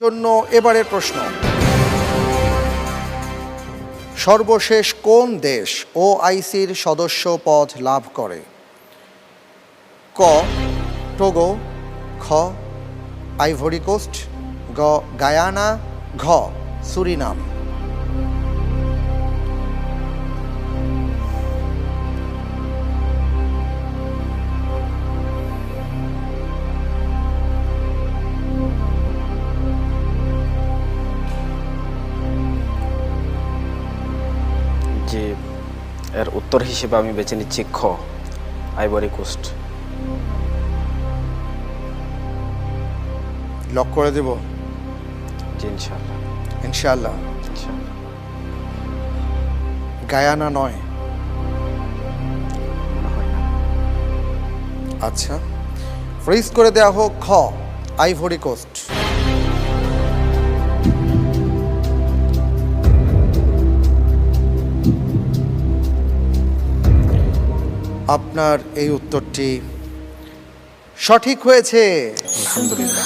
জন্য এবারের প্রশ্ন, সর্বশেষ কোন দেশ ওআইসির সদস্য পদ লাভ করে? ক টোগো, খ আইভরি কোস্ট, গ গায়ানা, ঘ সুরিনাম। যে এর উত্তর হিসেবে আমি বেছে নিচ্ছি খ আইভরি কোস্ট। লক করে দেব? জি ইনশাআল্লাহ। ইনশাআল্লাহ। ইনশাআল্লাহ। গায়ানা নয়? মনে হয় না। আচ্ছা, ফ্রিজ করে দেওয়া হোক খ আইভরি কোস্ট। আপনার এই উত্তরটি সঠিক হয়েছে। আলহামদুলিল্লাহ।